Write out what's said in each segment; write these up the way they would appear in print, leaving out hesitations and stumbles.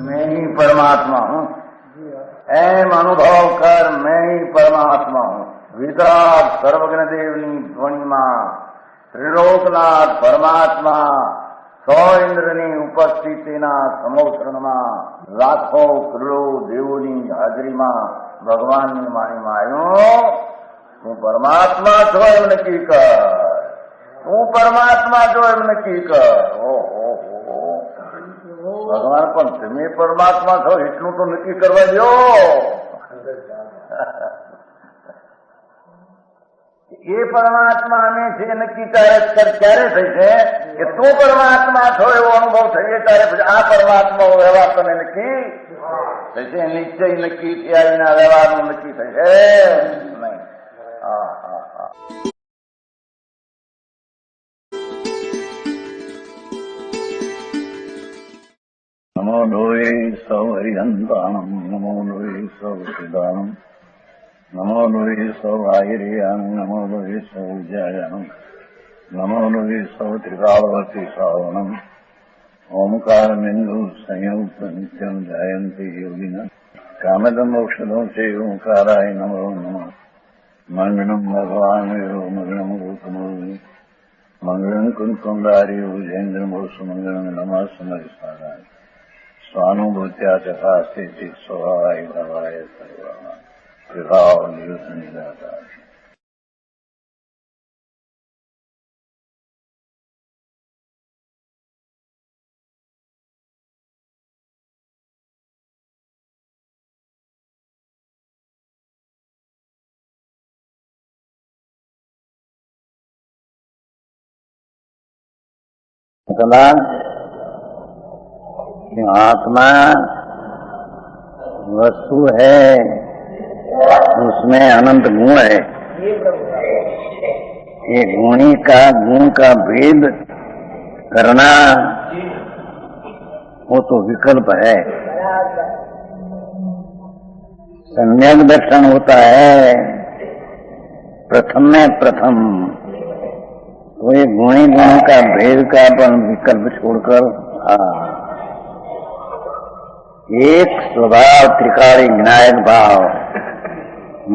मैं ही परमात्मा हूँ। एम अनुभव कर मैं ही परमात्मा हूँ। विराट सर्वज्ञ देवनी ध्वनिमा त्रिलोकनाथ परमात्मा सौ इंद्રની ઉપસ્થિતિના સમોસરણમાં લાખો કરોડો દેવોની હાજરીમાં ભગવાનની વાણીમાં આવ્યો, તું પરમાત્મા છો એમ નક્કી કર, તું પરમાત્મા છો એમ નક્કી કર. ઓહો, ભગવાન પણ તમે પરમાત્મા છો એટલું તો નક્કી કરવા દો. એ પરમાત્મા અમે છે નક્કી ક્યારે થશે કે તું પરમાત્મા છો એવો અનુભવ થશે ત્યારે પછી આ પરમાત્મા વ્યવહાર તમે નક્કી થશે. નિશ્ચય નક્કી થયા એના વ્યવહારનું નક્કી થશે નહીં. હા હા હા. નમો લોહી સૌ હરિહંતાણમ, નમો લોહી સૌ સિદ્ધાણમ, નમો લોહી સૌ આહિર્યાન, નમો લોહી સૌ જયાનમ, નમો લોહી સૌ ત્રિકાળવતી શ્રાવણમ. ઓમકારમિંદુ સંયુક્ત નિત્યમ જાયંતિ યોગિના કામદમ ઔષધો છે ઓંકારાય નમો નમઃ. મંગળમ ભગવાન મંગળમ ગૌતમોર્મિ મંગળમ કુંકુંડારી ઉજેન્દ્રમો સુમંગળમ નમઃ સમયસારાય સ્વાનુભૂત્યા ચકાસ્તે સ્વભાવાય ભવાય સર્વા વિભાવ નિયુત નિરાકાર. आत्मा वस्तु है, उसमें अनंत गुण है. ये गुणी का गुण का भेद करना वो तो विकल्प है. सम्यक दर्शन होता है प्रथम में प्रथम. तो ये गुणी गुण का भेद का अपन विकल्प छोड़कर एक स्वभाव त्रिकाली विनायक भाव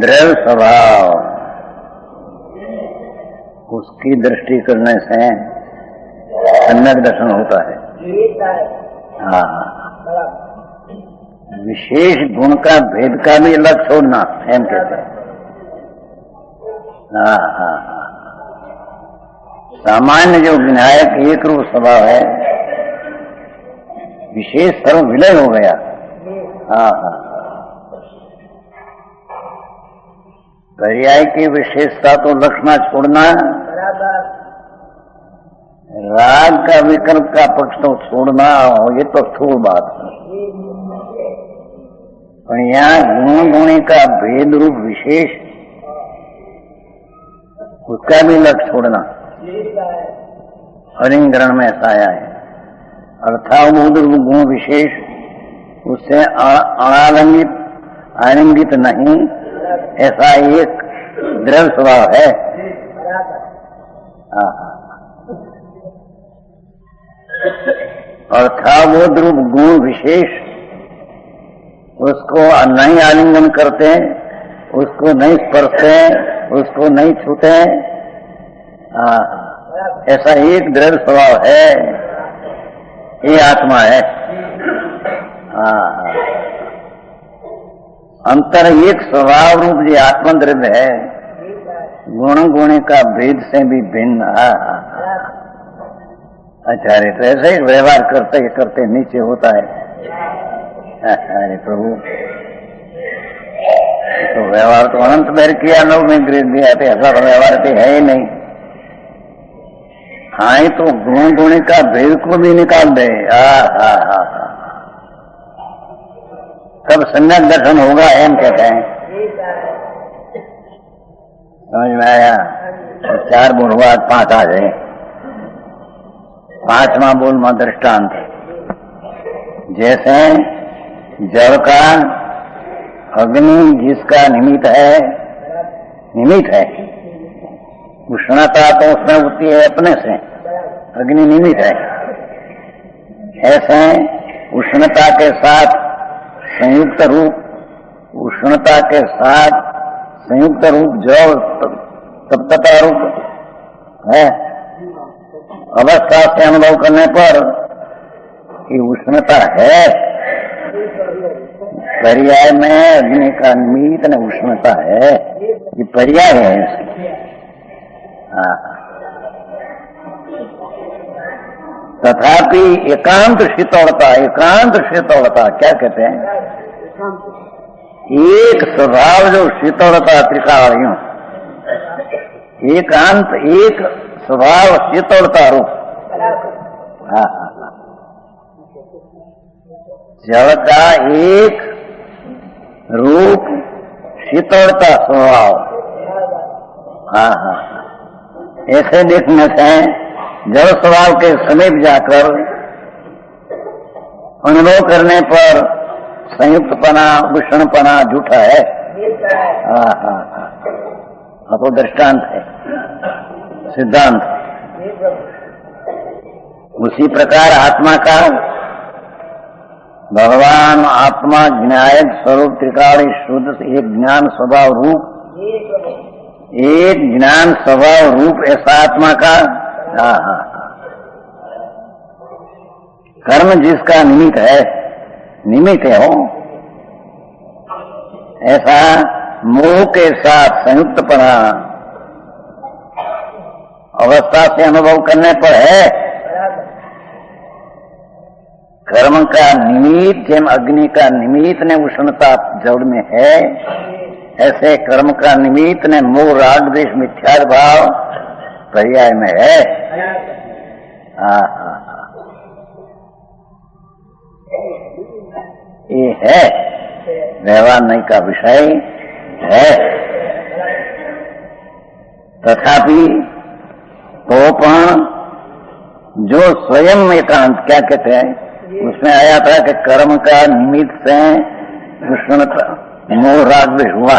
द्रव्य स्वभाव उसकी दृष्टि करने से सम्यक दर्शन होता है. हाँ, विशेष गुण का भेद का भी अलग छोड़ना एम कहते हैं. हाँ हाँ हाँ. सामान्य जो विनायक एक रूप स्वभाव है, विशेष सर्व विलय हो गया. हाँ हाँ. पर्याय की विशेषता तो लक्षणा छोड़ना, राग का विकल्प का पक्ष तो छोड़ना, ये तो स्थूल बात है. पर यहाँ गुण गुणी का भेद रूप विशेष उसका भी लक्ष्य छोड़ना हरिंग्रहण में ऐसा आया है. अर्थावबोध गुण विशेष उससे अनालंगित आलिंगित नहीं, ऐसा एक द्रव्य स्वभाव है. अर्थावबोध गुण विशेष उसको नहीं आलिंगन करते, उसको नहीं स्पर्शते, उसको नहीं छूते, ऐसा एक द्रव्य स्वभाव है. ये आत्मा है. अंतर एक स्वभाव रूप जो आत्मा द्रव्य है, गुण गुणी का भेद से भी भिन्न. आचार्य तो ऐसे ही व्यवहार करते करते नीचे होता है. अरे प्रभु, तो व्यवहार तो अनंत बैर किया, लोग में गृह दिया थे, ऐसा व्यवहार तो है ही नहीं. हाँ, तो गुण गुणी का भेद को भी निकाल दे. तब सम्यक दर्शन होगा एम कहते हैं. समझ में आया? 4 बोल हुआ, 5 आ जाए. 5वां बोल में दृष्टांत. जैसे जल का अग्नि जिसका निमित्त है, उष्णता तो उसमें होती है अपने से, अग्नि निमित्त है. ऐसे उष्णता के साथ संयुक्त रूप, उष्णता के साथ संयुक्त रूप जल तप्तता रूप है। अवस्था से अनुभव करने पर कि उष्णता है, पर्याय में अग्नि का निमित्त न उष्णता है, ये पर्याय है इसकी। तथापि एकांत शीतलता, एकांत शीतलता क्या कहते हैं? एक स्वभाव जो शीतलता त्रिकालियों, एकांत एक स्वभाव शीतलता रूप। जल का एक रूप शीतलता स्वभाव। ऐसे देखने से जल स्वभाव के समीप जाकर अनुभव करने पर संयुक्तपना भूषणपना झूठा है। तो दृष्टांत है, सिद्धांत। उसी प्रकार आत्मा का, भगवान आत्मा ज्ञायक स्वरूप त्रिकाली शुद्ध एक ज्ञान स्वभाव रूप, एक ज्ञान स्वभाव रूप ऐसा आत्मा का कर्म जिसका निमित्त है, निमित्त है हो, ऐसा मोह के साथ संयुक्तपना अवस्था से अनुभव करने पर है। कर्म का निमित्त, जैसे अग्नि का निमित्त ने उष्णता जड़ में है, ऐसे कर्म का निमित्त ने मोह राग द्वेष मिथ्या भाव पर्याय में है। ये है, व्यवहार नहीं का विषय है। तथापि तो जो स्वयं एकांत क्या कहते हैं, उसमें आया था कि कर्म का निमित्त से उष्णता मोह राग द्वेष हुआ।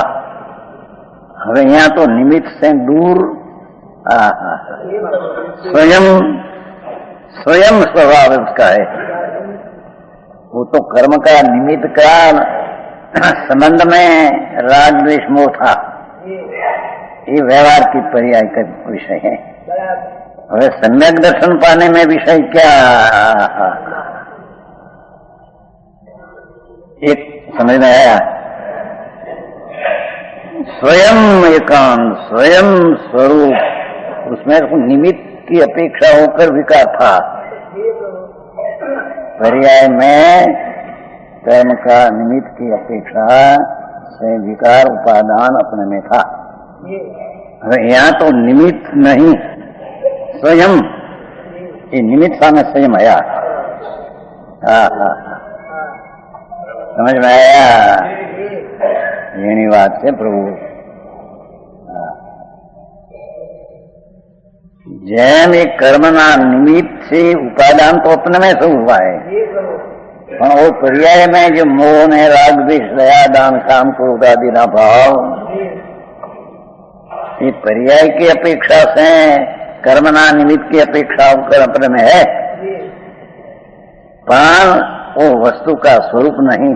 હવે यहाँ तो निमित्त से दूर स्वयं स्वयं स्वभाव उसका है। वो तो कर्म का निमित्त का संबंध में राग द्वेष मोह था, ये व्यवहार की पर्याय का विषय है। હવે सम्यक दर्शन पाने में विषय क्या, एक समझ में आया, स्वयं एकांत स्वयं स्वरूप, उसमें निमित्त की अपेक्षा होकर विकार था। पर्याय में कर्म का निमित्त की अपेक्षा से विकार उपादान अपने में था। यहाँ तो निमित्त नहीं, स्वयं, ये निमित्त सामने स्वयं आया। समझ में आया? यही बात है प्रभु। जैन एक कर्मना निमित्त से उपादान तो अपने में से हुआ है, पर वो पर्याय में जो मोह ने राग द्वेष दया दान काम क्रोध आदि ना भाव, ये पर्याय की अपेक्षा से कर्मना निमित्त की अपेक्षा होकर अपने में है, पर वो वस्तु का स्वरूप नहीं।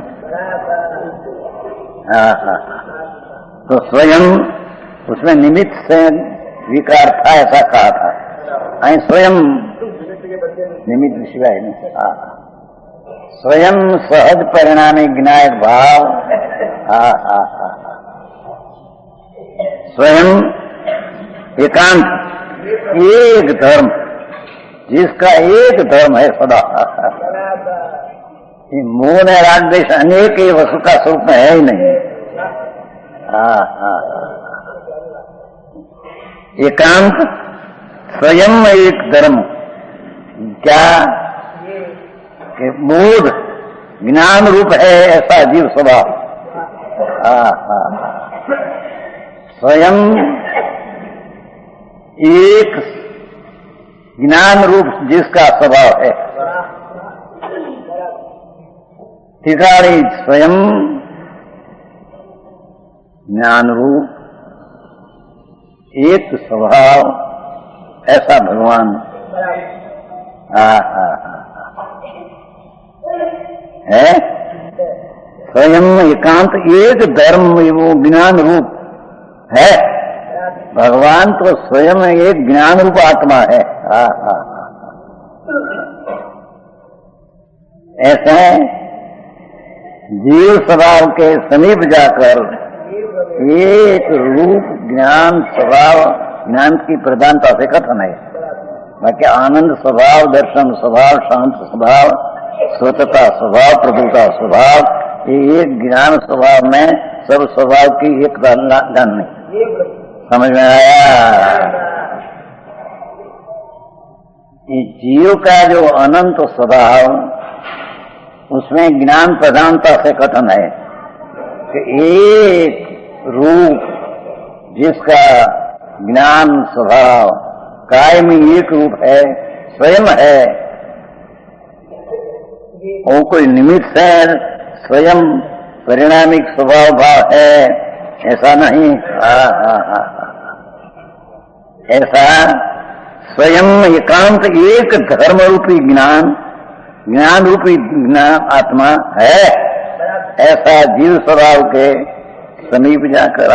तो स्वयं उसमें निमित्त से विकार था, ऐसा कहा था। स्वयं निमित्त शिवाय नहीं, स्वयं सहज परिणामी ज्ञायक भाव। स्वयं एकांत एक धर्म, जिसका एक धर्म है सदा। मोह ने राग द्वेष अनेक ही वस्तु का स्वरूप में है ही नहीं। एकांत स्वयं एक धर्म, क्या कि बोध ज्ञान रूप है ऐसा जीव स्वभाव। स्वयं एक ज्ञान रूप जिसका स्वभाव है। ठिकाणी स्वयं ज्ञान रूप एक स्वभाव, ऐसा भगवान। है। स्वयं एकांत एक धर्म वो ज्ञान रूप है। भगवान तो स्वयं एक ज्ञान रूप आत्मा है। ऐसे जीव स्वभाव के समीप जाकर एक रूप ज्ञान स्वभाव, ज्ञान की प्रधानता से कथन है। बाकी आनंद स्वभाव, दर्शन स्वभाव, शांत स्वभाव, स्वतता स्वभाव, प्रभुता स्वभाव, ये एक ज्ञान स्वभाव में सब स्वभाव की एक ज्ञान नहीं। समझ में आया? ये जीव का जो अनंत स्वभाव, उसमें ज्ञान प्रधानता से कथन है कि एक रूप जिसका ज्ञान स्वभाव कायम एक रूप है, स्वयं है, वो कोई निमित्त है, स्वयं परिणामिक स्वभाव भाव है, ऐसा नहीं। ऐसा स्वयं एकांत एक धर्म रूपी ज्ञान, ज्ञान रूपी ज्ञान आत्मा है। ऐसा जीव स्वभाव के समीप जाकर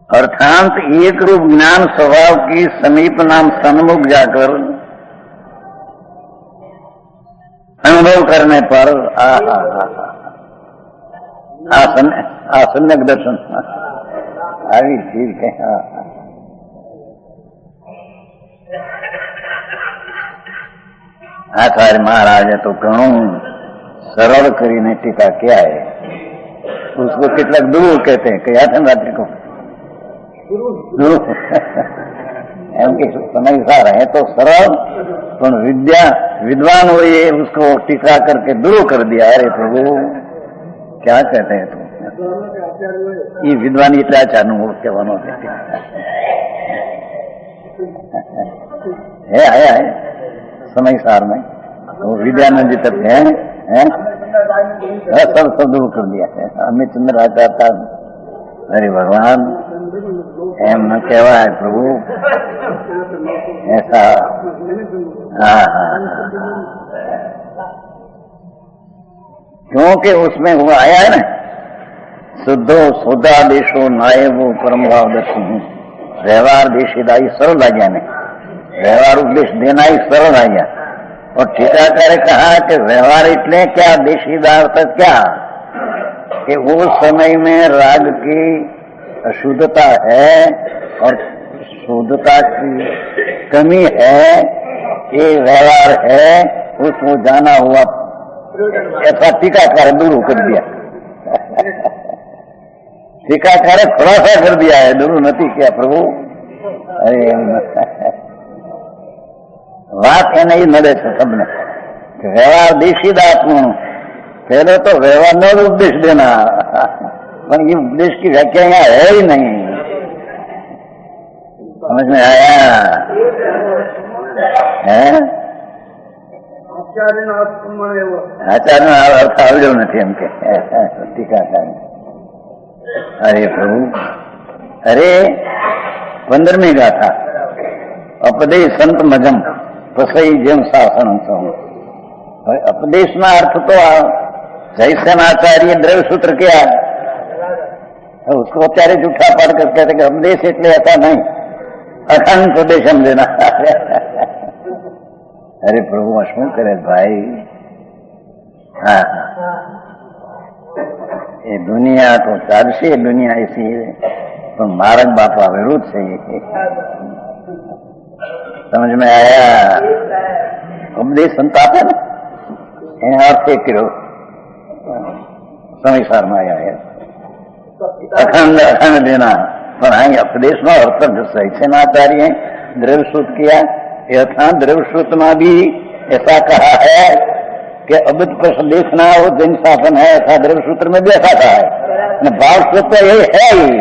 अर्थात एक रूप ज्ञान स्वभाव की समीप नाम सन्मुख जाकर अनुभव करने पर आसन्नक दर्शन આવી ठीक है। आचार्य महाराज तो घणું सरल કરીને टीका क्या है, उसको કેટલાક दूर कहते हैं, कहा था रात्रि को एम के समय सार है तो सरल, पर विद्या विद्वान हो ये उसको टीका करके दूर कर दिया। अरे प्रभु क्या कहते हैं तुम, ये विद्वान इतना चाहू कहવાનો है आया है समय सार में वो विद्यानंद जी तक है सब दूर कर दिया है। अमित चंद्र आचार्य, अरे भगवान एम न कहवा है प्रभु ऐसा। क्योंकि उसमें वो आया है ना, शुद्धो सोदा देशो नायबो परम भाव दर्शन, व्यवहार देशीदाई सरल आ गया ने, व्यवहार उपदेश देना ही सरल आ गया। और टीकाकारे कहा कि व्यवहार इतने क्या, देशीदार तक क्या, कि उस समय में राग की अशुद्धता है और शुद्धता की कमी है, ये व्यवहार है, उसको जाना हुआ ऐसा टीकाकार दूर कर दिया। टीकाकार खुलासा कर दिया है, दूर नहीं किया प्रभु। अरे વાત એને નડે છે તમને કે વ્યવહાર દેશીદાત્મા, पहले तो व्यवहार न उपदेश देना, पर ये उपदेश की व्याख्या यहाँ है ही नहीं। समझ में आया है? आचार्य अर्थ आवड्यो નથી એમ કે ટીકાકાર। अरे प्रभु, अरे 15મી गाथा अपदेश संत मजम पसई जेम शासन सहु। अपदेश ना अर्थ तो जयसेनाचार्य द्रव्य सूत्र क्या, उसको अत्यारे झूठा पढ़ कर कहते कि उपदेश એટલે ऐसा नहीं, अखंड उपदेश समझना। अरे प्रभु शू करे भाई, हाँ ये दुनिया तो चालશે, दुनिया ऐसी है, तो मारक बापा विरुद्ध से समझ में आया? उपदेश संताप है ना, अर्थ एक किलो समय सार में आया है, अखंड अखंड देना। पर हाँ उपदेश में अर्थ सैसेनाचार्य द्रव्य सूत्र किया, यथा द्रव्य सूत्र में भी ऐसा कहा है कि अबुद्ध पर देखना हो जन शासन है, ऐसा द्रव्य सूत्र में भी ऐसा कहा है। भाव सूत्र यही है ही,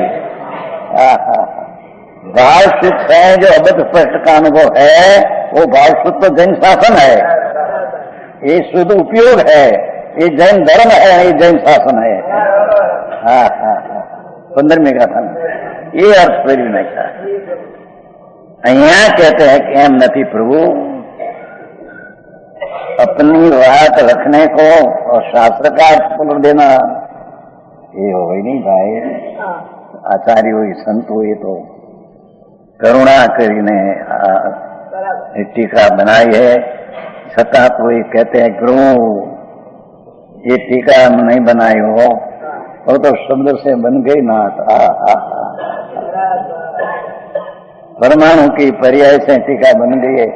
भाव सूत्र है जो अबद्ध स्पष्ट का अनुभव है, वो भाव सूत्र जैन शासन है, ये शुद्ध उपयोग है, ये जैन धर्म है, ये जैन शासन है। 15મી गाथा ये अर्थ फिर नहीं था। અહીંયા कहते हैं कि एम नहीं प्रभु, अपनी बात रखने को और शास्त्र का बोल देना ये हो ही नहीं भाई। आचार्य हुई, संत हुई तो करुणा કરીને टीका बनाई है। छठा तो ये कहते हैं गुरु ये टीका नहीं बनाई हो, वो तो शब्द से बन गई नाथ। परमाणु की पर्याय से टीका बन गई है,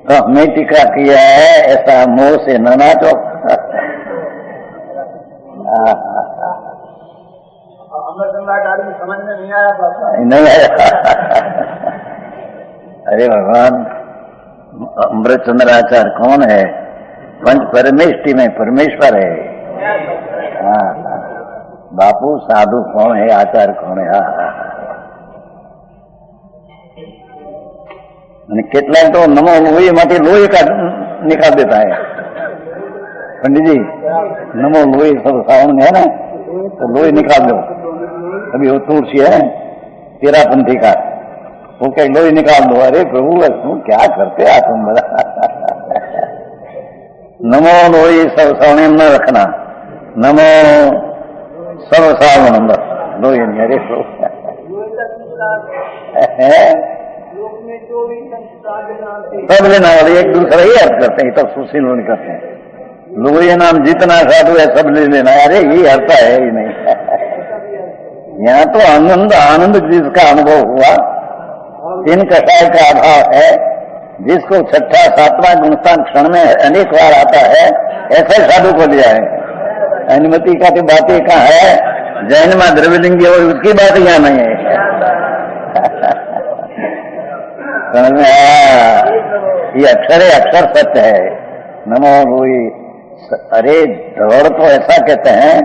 तो हमने टीका किया है ऐसा मोह से न नाचो। समझ में नहीं आया था, नहीं आया। अरे भगवान, अमृतचंद्राचार्य कौन है? पंच परमेष्टि में परमेश्वर है। हाँ, बापू साधु कौन है? आचार्य कौन है? કેટલાક તો નમો લોહી માંથી લોહી निकाल देता है पंडित जी। नमो लोही सब सावन में है ना, तो लोही निकाल दो। अभी वो तुलसी है तेरापंथी का, वो क्या लोही निकाल दो। अरे प्रभु तुम क्या करते आ तुम बड़ा। नमो लोही सब सावने न रखना, नमो सब सावन लोही नहीं। अरे सब लेना वाले एक दूसरा ही अर्थ करते हैं, तब सुशील नहीं करते हैं। लोही नाम जितना साधु है सब ले लेना। अरे ये अर्थ है ही नहीं। यहाँ तो आनंद आनंद जिसका अनुभव हुआ, तीन कषाय का अभाव है, जिसको छठा सातवां गुणस्थान क्षण में अनेक बार आता है, ऐसे साधु को लिया है। अनुमति का तो बातें कहाँ है? जैन में द्रव्यलिंगी और उसकी बात यहाँ नहीं है। समझ में आया? ये अक्षर है, अक्षर सत्य है। नमो लोही। अरे धड़ तो ऐसा कहते हैं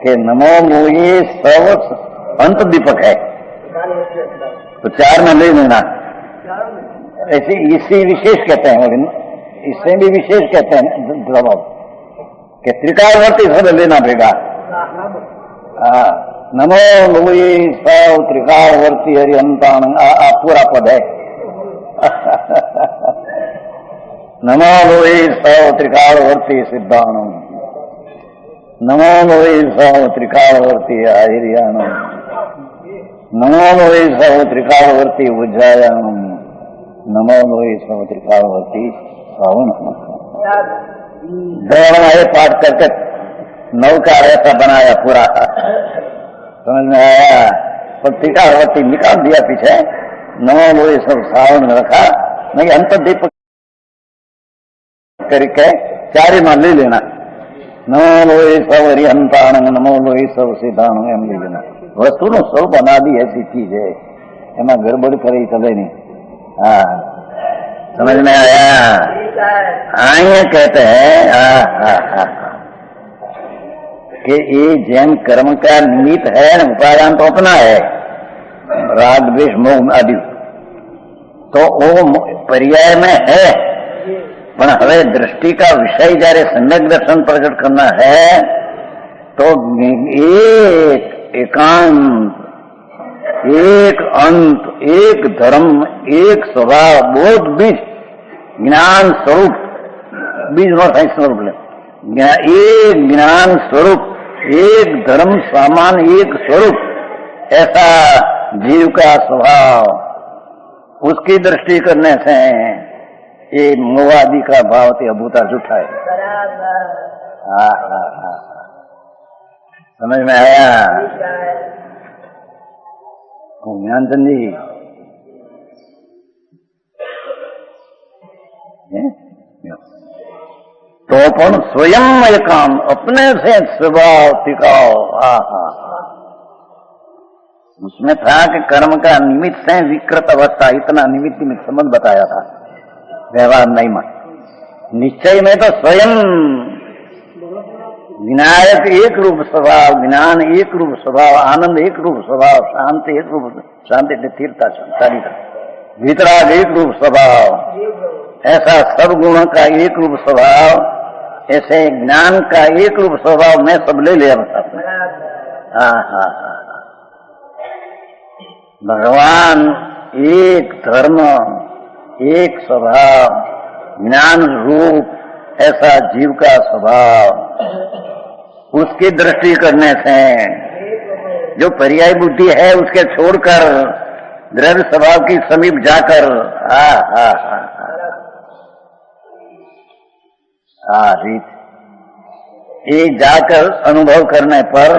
कि नमो लोही सब अंत दीपक है, तो चार में ले लेना। ऐसे इसी विशेष कहते हैं, इससे भी विशेष कहते हैं जवाब कि त्रिकालवर्ती सब लेना पड़ेगा। नमो लोही सब त्रिकालवर्ती हरिहंताण, पूरा पद है। नमो लोही सब त्रिकालवर्ती सिद्धाणम, नमो लोही सब त्रिकालवर्ती आहिर्याणम, नमो लोही सब त्रिकालवर्ती उज्जायाणम, नमो लोही सब त्रिकालवर्ती सावनम। दौड़ में पाठ करके नौका ऐसा बनाया पूरा, समझ में आया? पर त्रिकालवर्ती निकाल दिया पीछे, नमो लोही सब सावन में रखा। नहीं अंत दीपक करके चारे में ले लेना। नमो लोही सब हरिहंताण, नमो लोही सब सिद्धाण एम ले लेना। वस्तु नो स्वरूप अनादि ऐसी चीज है, एमा गड़बड़ करे चले नहीं। हाँ, समझ में आया? आइए कहते हैं कि ये जैन कर्म का निमित्त है, उपादान तो अपना है, राग द्वेष मोह आदि, तो वो पर्याय में है। पर हवे दृष्टि का विषय जारे सम्यक दर्शन प्रकट करना है, तो एक एकांत, एक अंत, एक धर्म, एक स्वभाव, बोध बीज, ज्ञान स्वरूप, बीज और स्वरूप ले, एक ज्ञान स्वरूप, एक धर्म समान, एक स्वरूप, ऐसा जीव का स्वभाव, उसकी दृष्टि करने से ये मोहादि का भाव ते अभूता झूठा है। समझ में आया? ज्ञानचंद जी तो अपन स्वयं ये काम अपने से स्वभाव टिकाओ। उसमें था कि कर्म का निमित्त से विकृत अवस्था, इतना निमित्त संबंध बताया था। व्यवहार नहीं मान, निश्चय में तो स्वयं विनायक एक रूप स्वभाव, ज्ञान एक रूप स्वभाव, आनंद एक रूप स्वभाव, शांति एक रूप, शांति तीर्थता शांति, वितराग एक रूप स्वभाव, ऐसा सब गुणों का एक रूप स्वभाव, ऐसे ज्ञान का एक रूप स्वभाव में सब ले लिया। भगवान एक धर्म, एक स्वभाव, ज्ञान रूप ऐसा जीव का स्वभाव, उसकी दृष्टि करने से जो पर्याय बुद्धि है उसके छोड़कर द्रव्य स्वभाव की समीप जाकर रीत ये जाकर अनुभव करने पर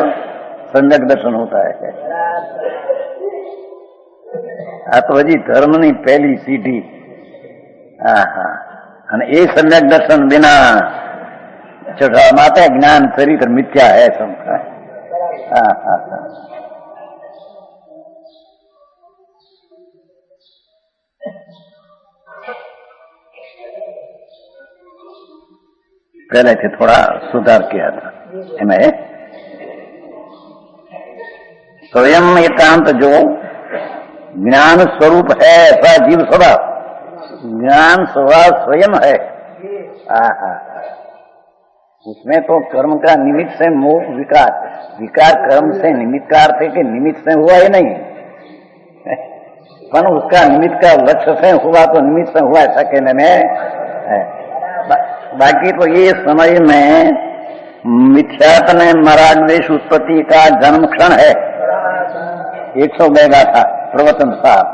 सम्यक दर्शन होता है। तो हजी धर्मनी पहली सीढ़ी। અને એ सम्यक दर्शन बिना चढ़ा माता ज्ञान चरित्र मिथ्या है सबका। पहले से थोड़ा सुधार किया था मैं। स्वयं एकांत जो ज्ञान स्वरूप है ऐसा जीव स्वभाव, ज्ञान स्वभाव स्वयं है। उसमें तो कर्म का निमित्त से मोह विकार, विकार कर्म से निमित्त का अर्थ है कि निमित्त से हुआ ही नहीं, पर उसका निमित्त का लक्ष्य से हुआ तो निमित्त से हुआ ऐसा कहने में है। बाकी तो ये समय में मिथ्यात्व में मराग्वेश उत्पत्ति का जन्म क्षण है। 102 था प्रवचन साहब।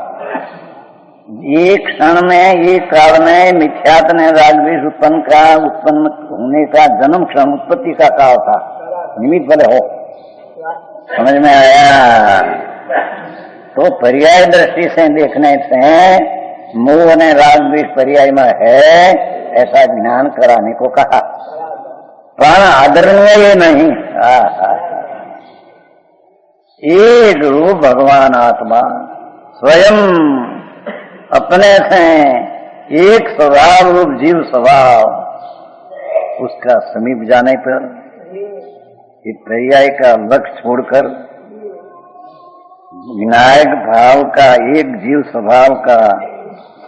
एक क्षण में, एक काल में मिथ्यात्व ने रागद्वेष उत्पन्न होने का जन्म क्षण उत्पत्ति का काल था। निमित्त भले हो, समझ में आया? तो पर्याय दृष्टि से देखने से मोह ने रागद्वेष पर्याय में है ऐसा ज्ञान कराने को कहा, पर आदरणीय ये नहीं। एक रूप भगवान आत्मा स्वयं अपने से एक स्वभाव रूप जीव स्वभाव, उसका समीप जाने पर इस पर्याय का लक्ष्य छोड़कर विनायक भाव का एक जीव स्वभाव का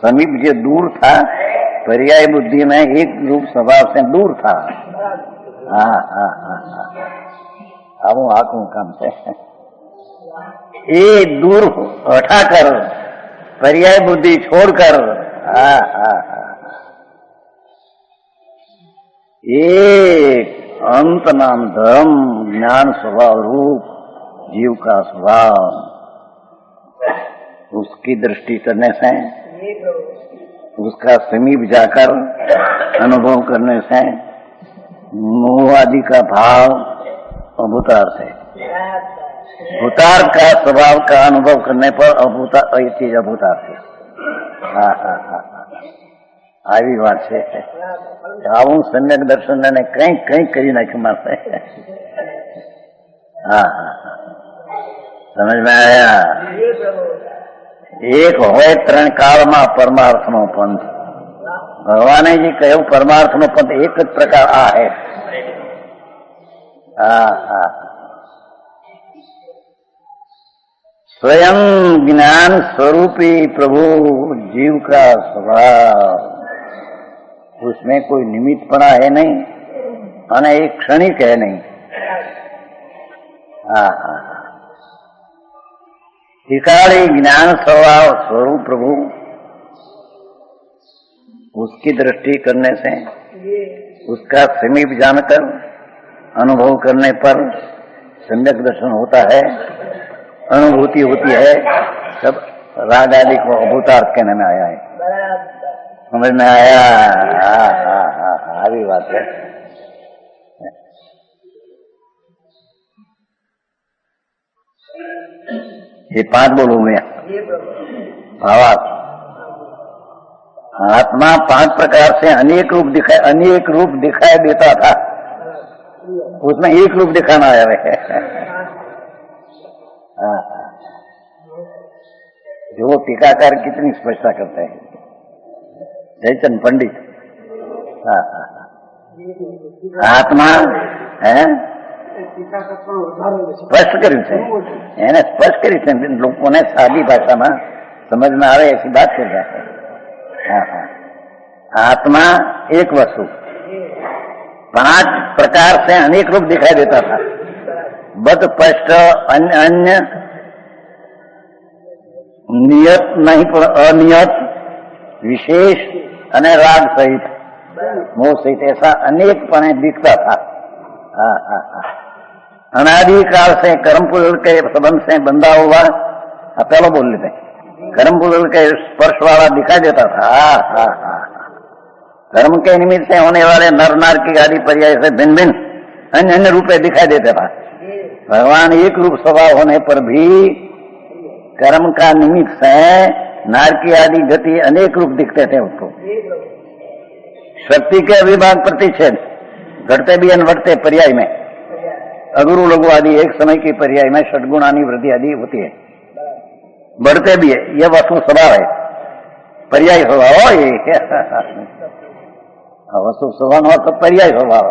समीप जो दूर था, पर्याय बुद्धि में एक रूप स्वभाव से दूर था। आऊं आकूं काम से ये दूर हटाकर पर्याय बुद्धि छोड़कर एक अंत नाम धर्म ज्ञान स्वभाव रूप जीव का स्वभाव, उसकी दृष्टि करने से, उसका समीप जाकर अनुभव करने से मोह आदि का भाव अभूतार्थ है। भूतार्थ का स्वभाव का अनुभव करने पर ये चीज अभूतार्थ है। આવી વાત છે। આવું સમ્યક દર્શન ને કંઈક કંઈક કરી નાખ્યું મારે। સમજ में आया? एक હોય ત્રણ કાળમાં પરમાર્થનો પંથ। ભગવાને જે કહ્યું પરમાર્થનો પંથ એક જ પ્રકાર આ है। स्वयं ज्ञान स्वरूपी प्रभु जीव का स्वभाव, उसमें कोई निमित्तपना है नहीं और एक क्षणिक है नहीं। त्रिकाली ज्ञान स्वभाव स्वरूप प्रभु, उसकी दृष्टि करने से, उसका समीप जानकर अनुभव करने पर सम्यक दर्शन होता है, अनुभूति होती है। सब राग आदि को अभूतार्थ कहने में आया है। समझ में आया? આવી વાત है। ये 5 बोलूं मैं। भावार्थ आत्मा 5 प्रकार से अनेक रूप दिखाई देता था, उसमें एक रूप दिखाना आया है। जो टीकाकार कितनी स्पष्टता करते हैं जयचंद पंडित। आत्मा है स्पष्ट કર્યું છે, એને સ્પષ્ટ કરી છે। લોકોને સાદી ભાષામાં समझ में आवे ऐसी बात कर रहा है। आत्मा एक वस्तु 5 प्रकार से अनेक रूप दिखाई देता था। बद स्पष्ट अन्य નિયત નહીં પણ અનિયત, विशेष અને राग सहित, मोह सहित ऐसा अनेकपणे दिखता था। अनादिकाल से कर्म पुल के संबंध से बंधा हुआ, पहले बोल लेते, कर्म पुल के स्पर्श वाला दिखाई देता था। कर्म के निमित्त से होने वाले नर नार की आदि पर्याय से भिन्न भिन्न अन्य अन्य रूपे दिखाई देता था। भगवान एक रूप स्वभाव होने पर भी कर्म का निमित्त से नार की आदि गति अनेक रूप दिखते थे उसको। शक्ति के अविभाग प्रतिच्छेद घटते भी अनवटते पर्याय में, अगुरु लघु आदि एक समय की पर्याय में षटगुणानी वृद्धि आदि होती है, बढ़ते भी है। यह वस्तु स्वभाव है, पर्याय स्वभाव ये वस्तु स्वभाव हो तो पर्याय स्वभाव।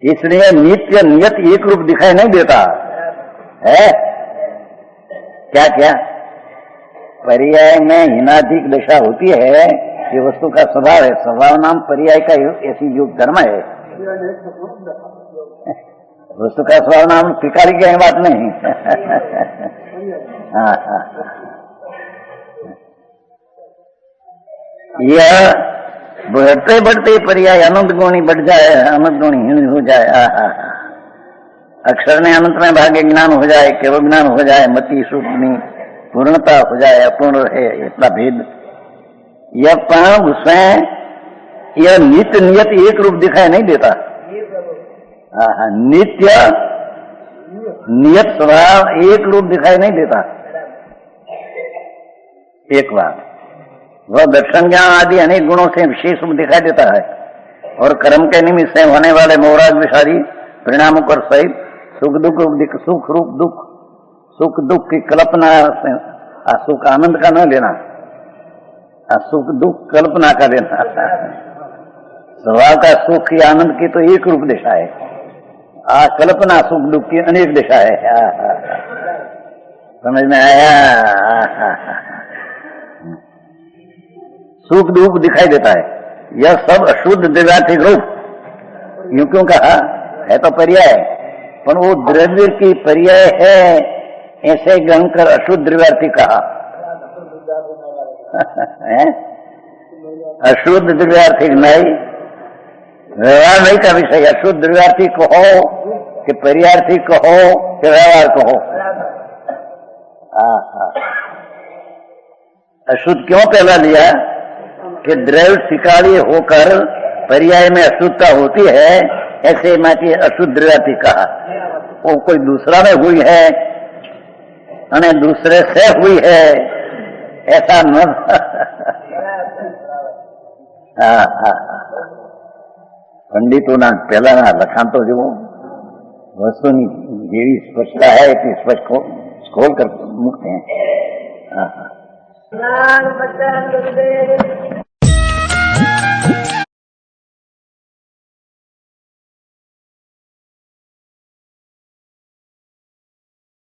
इसलिए नित्य नियत एक रूप दिखाई नहीं देता है। क्या क्या पर्याय में हिनाधिक दशा होती है, ये वस्तु का स्वभाव है। स्वभाव नाम पर्याय का ऐसी योग धर्म है। वस्तु का स्वभाव नाम भिखारी की बात नहीं। यह बढ़ते बढ़ते पर्याय अनंत गुणी बढ़ जाए, अनंत गुणी हो जाए। अक्षर ने अनंत में भाग्य ज्ञान हो जाए, केवल ज्ञान हो जाए, मति सूक्ष्मी पूर्णता हो जाए, अपूर्ण है, इतना भेद। यह प्राण उसमें यह नित्य नियत एक रूप दिखाई नहीं देता। नित्य नियत स्वभाव एक रूप दिखाई नहीं देता। एक बार वह दर्शन ज्ञान आदि अनेक गुणों से विशेष रूप दिखाई देता है, और कर्म के निमित्त से होने वाले मोहराज विषादी परिणामों पर सहित सुख दुख सुख रूप दुख, सुख दुख की कल्पना, सुख आनंद का न लेना, सुख दुख कल्पना का लेना। स्वभाव का सुख की आनंद की तो एक रूप दिशा है, कल्पना सुख दुख की अनेक दिशा है। समझ में आया? सुख दुख दिखाई देता है, यह सब अशुद्ध द्रव्यार्थिक रूप। यूं क्यों कहा है? तो पर्याय, पर वो द्रव्य की पर्याय है, ऐसे ग्रहण कर अशुद्ध द्रव्यार्थी कहा। अशुद्ध द्रव्यार्थिक नहीं, व्यवहार नहीं का विषय। अशुद्ध द्रव्यार्थी कहो कि पर्यार्थी कहो कि व्यवहार कहो। अशुद्ध क्यों पहला लिया कि द्रव्य ठिकाली होकर पर्याय में अशुद्धता होती है, ऐसे माटी अशुद्ध द्रव्यार्थी कहा। वो कोई दूसरा में हुई है અને दूसरे से हुई है, ऐसा न। પંડિતોના પહેલાના લખાણ તો જુઓ, વસ્તુની જેવી સ્પષ્ટતા है એટલી સ્પષ્ટ खोल कर मुकते हैं।